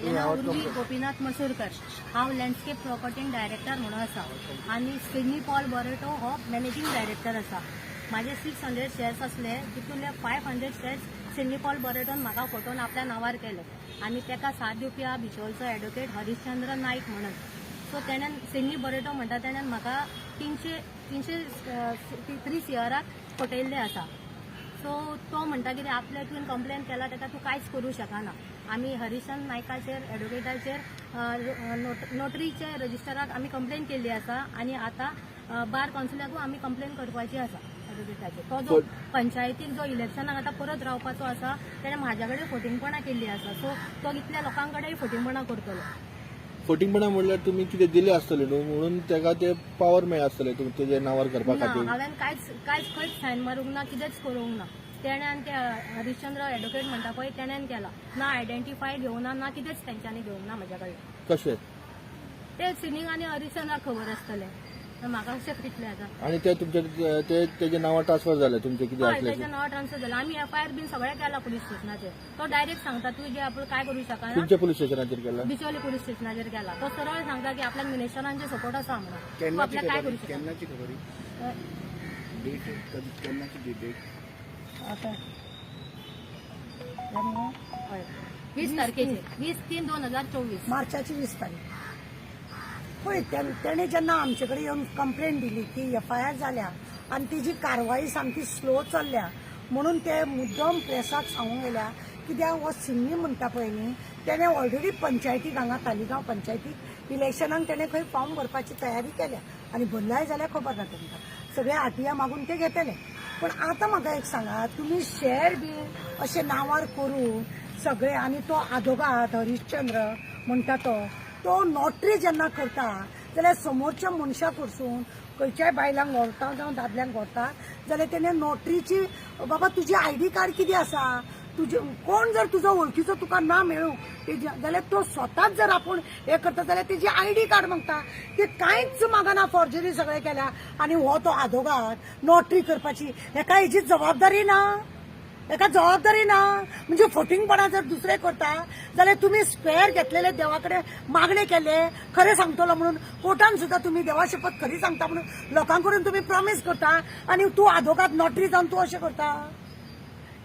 माझें नाव उर्वी गोपीनाथ मसूरकर। हांव landscape property director म्हणून आसा आनी सिडनी पॉल बॉरेटो हो मॅनेजिंग डायरेक्टर आसा। माझे 600 शेअर्स असले, तितूंतले 500 शेअर्स सिडनी पॉल बॉरेटोन म्हाका फटोवन आपल्या नांवार केले आनी ताका साथ दिवपी हा बिचोलचो एडवोकेट हरिश्चंद्र नाईक म्हणून। सो तेणेन सिडनी बॉरेटो म्हणटा तेणेन म्हाका 303 सीआराक फटयल्ले आसा। सो तो म्हणटा की आपल्या तुवें कंप्लेन केला ताका तूं कांयच करूं शकना। आमी हरिश्चंद्र नायकाचेर एडवोकेटाचेर नोटरीचे रजिस्टराक आमी कंप्लेन केल्ली आसा आनी आतां बार कावन्सिलाकूय आमी कंप्लेन करपाची आसा एडवोकेटाचेर। तो जो पंचायतीक जो इलेक्शनाक आतां परत रावपाचो आसा तेणें म्हाज्या कडेन फटिंगपणां केल्ली आसा। सो तो इतल्या लोकां कडेन फटिंगपणां करतलो। फटिंगपणां म्हणल्यार तुमी कितें दिलें आसतलें न्हू, म्हणून ताका ते पावर मेळ्ळा आसतलें तेजे नांवार करपा खातीर। हांवें कांयच खंयच सायन मारूंक ना, कितेंच करूंक ना। तेणें आनी ते हरिश्चंद्र एडवोकेट म्हणटा पळय तेणेन केला। ना आयडेंटिफाय घेवना ना कितेंच तेंच्यांनी घेवंक ना म्हाज्या कडेन। कशें ते सिनींग आनी हरिश्चंद्राक खबर आसतलें, म्हाका कशें कितलें आतां। आनी ते तुमचे तेजे नांवार ट्रान्सफर जालें तुमचें कितें हय, आसलें तेच्या नांवार ट्रान्सफर जालें। आमी एफआयआर बीन सगळें केला पुलीस स्टेशनाचेर। तो डायरेक्ट सांगता तूं जे आपण काय करूं शकना। तुमच्या पुलीस स्टेशनाचेर केला? बिचोली पुलीस स्टेशनाचेर केला। तो सरळ सांगता की आपल्याक मिनिस्टरांचे सपोर्ट आसा म्हणून, आपल्याक काय करूं शकना। केन्नाची खबर डेट केन्नाची डेट? आता 20 तारखेचेर 20/3/2024 मार्चाची 20 तारीख। पळय तेणे जेन्ना आमचे कडेन येवन कंप्लेन दिली की एफआयआर जाल्या आनी तेजी कारवाई सामकी स्लो चल्ल्या म्हणून ते मुद्दम प्रेसाक सांगूंक गेल्या। कित्याक हो सिन्नी म्हणटा पळय न्ही, तेणें ऑलरेडी पंचायतीक हांगा तालिगांव पंचायतीक इलेक्शनाक तेणें खंय फॉर्म भरपाची तयारी केल्या आनी भरल्याय जाल्यार खबर ना तुमकां। सगळे आरटीआय मागून ते घेतले। पण आतां म्हाका एक सांगात, तुमी शेअर बी अशे नांवार करून सगळे आनी तो आदोगाद हरिश्चंद्र म्हणटा तो नोटरी जेन्ना करता जाल्यार समोरच्या मनशाक वरसून खंयच्याय बायलांक व्हरता जावं दादल्यांक व्हरता जाल्यार तेणें नोटरीची बाबा तुजी आयडी कार्ड कितें आसा, तुजे कोण जर तुजो वळखीचो तुका ना मेळूं जाल्यार तो स्वताच जर आपूण हे करता जाल्यार तेजी आयडी कार्ड मागता। ते कांयच मागना, फॉर्जरी सगळें केल्या आनी हो तो आदोगाद नोटरी करपाची हेका हेजी जबाबदारी ना। एका जबाबदारी ना म्हणजे फटिंगपणा जर दुसरे करता जाल्यार तुम्ही स्क्वेअर घेतलेले देवा कडेन मागणे केले, खरें सांगतलो म्हणून कोर्टान सुद्धा तुम्ही देवा शपथ खरी सांगता म्हणून लोकांकडून तुम्ही प्रॉमिस करता आनी तूं आदोगाद नोटरी जावन तूं अशें करता।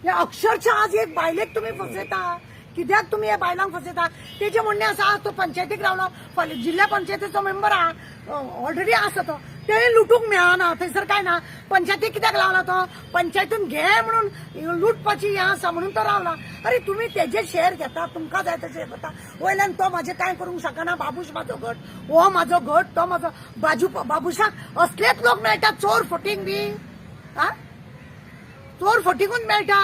हे अक्षरशः आज एक बायलेक तुम्ही फसयता। कित्याक तुम्ही हे बायलांक फसयता? तेजे म्हणणें आसा तो पंचायतीक रावलो, जिल्ल्या पंचायतीचो मेंबर ऑलरेडी आसा तो, ते लुटूंक मेळना थंयसर काय ना। पंचायतीक कित्याक लावला तो? पंचायतीन घे म्हणून लुटपाची हें आसा म्हणून तो रावला। अरे तुम्ही तेजे शेअर घेता, तुमकां जाय तशें करता। वयल्यान तो म्हाजें कांय करूंक शकना, बाबूश म्हाजो गट, हो म्हाजो गट, तो म्हाजो बाबुशाक असलेच लोक मेळटा चोर फटींग बी। चोर फटिंगूच मेळटा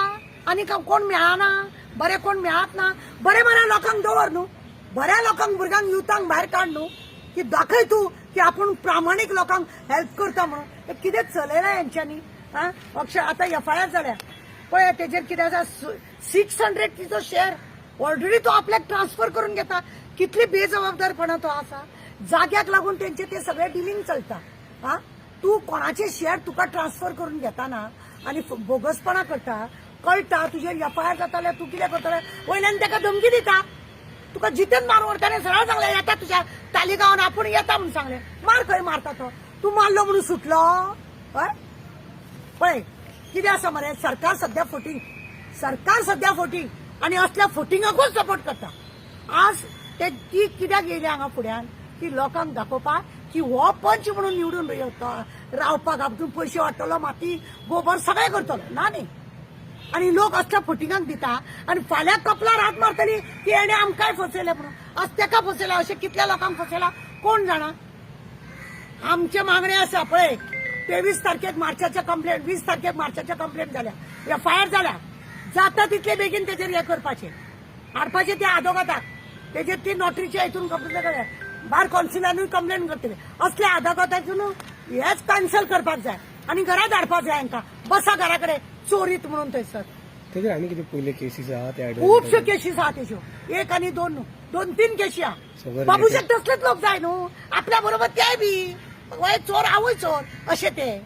आनी कोण मेळना, बरे कोण मेळत ना। बरे लोकांक दवर न्हू, बऱ्या लोकांक भुरग्यांक युथांक भायर काड न्हू, की दाखय तूं की आपूण प्रामाणीक लोकांक हेल्प करता म्हणून। हे कितें चलयना हेंच्यांनी? अक्षर आतां एफआयआर जाल्या पळय तेजेर कितें आसा 600 तिचो शेअर ऑलरेडी तो आपल्याक ट्रान्सफर करून घेता। कितली बेजबाबदारपणा तो आसा। जाग्याक लागून तेंचे ते सगळे डिलिंग चलता। तूं कोणाचे शेअर तुका ट्रान्सफर करून घेताना आनी बोगसपणा करता, कळटा तुजेर एफआयआर जाता जाल्यार तूं कितें करतले? वयल्यान ताका धमकी दिता, तुका जितेन मारून व्हरता। सरळ सांगलें येता तुज्या तालिगांवान आपूण येता म्हणून सांगलें, मार खंय मारता तो? तूं मारलो म्हणून सुटलो? हय पळय कितें आसा मरे, सरकार सध्या फटींग आनी असल्या फटिंगाकूच सपोर्ट करता। आज ते ती कित्याक येयली हांगा फुड्यान की लोकांक दाखोवपाक की हो पंच म्हणून निवडून रावपाक आपूण पयशे वाडटलो, माती गोबर सगळें करतलो ना न्ही। आणि लोक असल्या फटिंगाक दिता आनी फाल्यां कपलार हात मारतली की हेणे आमकांय फसयले म्हणून। आज तेका फसयला, अशें कितल्या लोकांक फसयला कोण जाणा। आमचे मागणे आसा पळय 23 तारखेक मार्चाच्या कंप्लेंट, 20 तारखेक मार्चाच्या कंप्लेंट जाल्या, एफआयआर जाल्या, जाता तितले बेगीन तेजेर हे करपाचे, हाडपाचे त्या आदोगादाक। तेजेर ती नोटरीच्या हितून कंप्लेंट केल्या, बार कावन्सिलानूय कंप्लेंट करतले। असल्या आदोगादाचून हेच कॅन्सल करपाक जाय आनी घरात हाडपाक जाय हांकां। बसा घरा कडेन चोरीत म्हणून थंयसर। तेजेर आनी कितें पयले केसीस आहा त्या खुबश्यो केसीस आहा तेज्यो, एक आनी दोन 2-3 केसी आहा। बाबूशाक तसलेच लोक जाय न्हू, आपल्या बरोबर ते बी वय चोर आवय चोर अशें ते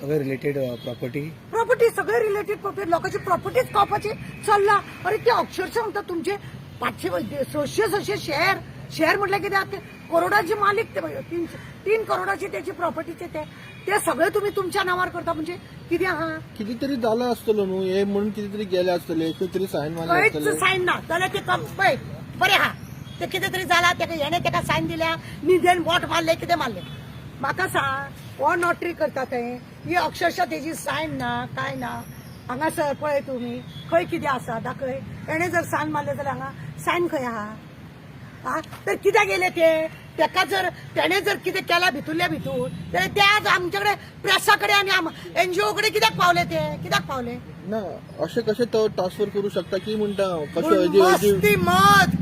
सगळे रिलेटेड प्रॉपर्टी सगळे रिलेटेड प्रॉपर्टी, लोकांची प्रॉपर्टीच खावपाची चल्ला। अरे ते अक्षरशः म्हणटा तुमचे सशे शेअर म्हटलं की ते करोडाचे मालिक ते 3 करोडाची त्याची प्रॉपर्टीचे ते सगळे तुम्ही तुमच्या नावावर करता म्हणजे किती हा कितीतरी झालं असतलो न्हू हे म्हणून कितीतरी गेले असतले कितीतरी साईन मारले काहीच असतले साईन ना जाल्यार ते पळय बरें हा ते कितें तरी जाला तेका हेणे तेका साईन दिल्या निदेन वोट मारले कितें मारले म्हाका सांग कोण नोटरी करता थंय ही अक्षरशः तेजी साईन ना काय ना हांगासर पळय तुमी खंय कितें आसा दाखय तेणे जर साईन मारले जाल्यार हांगा साईन खंय आहा हा तर कित्याक गेले तेका जर तेणे जर कितें केला भितूरल्या भितूर जाल्यार ते आज आमच्याकडे प्रेसा कडेन आनी एनजीओ कडेन कित्याक पावले ते कित्याक पावले ना असे कसे ट्रान्सफर करू शकता की म्हणटा मस्ती मध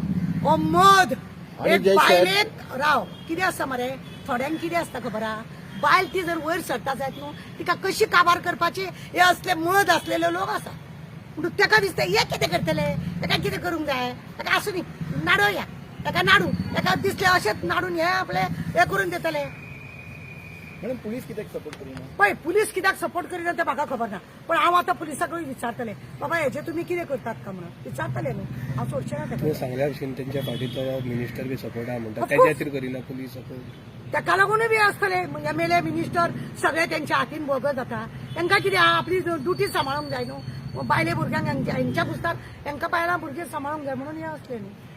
ओ मध आणि एक जे बायलेक राव कितें आसता मरे थोड्यांक कितें आसता खबर आहा बायल ती जर वयर सरता जायत न्हू तिका कशी काबार करपाची हे असले मध असलेले लोक आसा म्हणून तेका दिसता हे कितें करतले तेका कितें करूंक जाय तेका आसूं न्ही नाडोया तेका नाडू तेका दिसले अशेंच नाडून हे आपले हे करून देतले मॅडम पुलीस कित्याक सपोर्ट करिना पळय पुलीस कित्याक सपोर्ट करिना तें म्हाका खबर ना पण हांव आतां पुलिसाकूय विचारतलें बाबा हेजे तुमी कितें करतात का म्हणून विचारतलें न्हू हांव सोडचें ना तुवें तेका सांगल्या भशेन तेंच्या फाटीचो मिनिस्टर बी सपोर्ट आहा म्हणटा Of तेच्या course. खातीर करिना पुलीस सपोर्ट तेका लागूनय बी आसतले एमएलए मिनिस्टर सगळे तेंच्या हातीन भोगत जाता तांकां कितें आहा आपली ड्युटी सांबाळूंक जाय न्हू बायले भुरग्यांक हेंच्या पुस्ताक तांकां बायलां भुरगे सांबाळूंक जाय म्हणून हे असले न्हू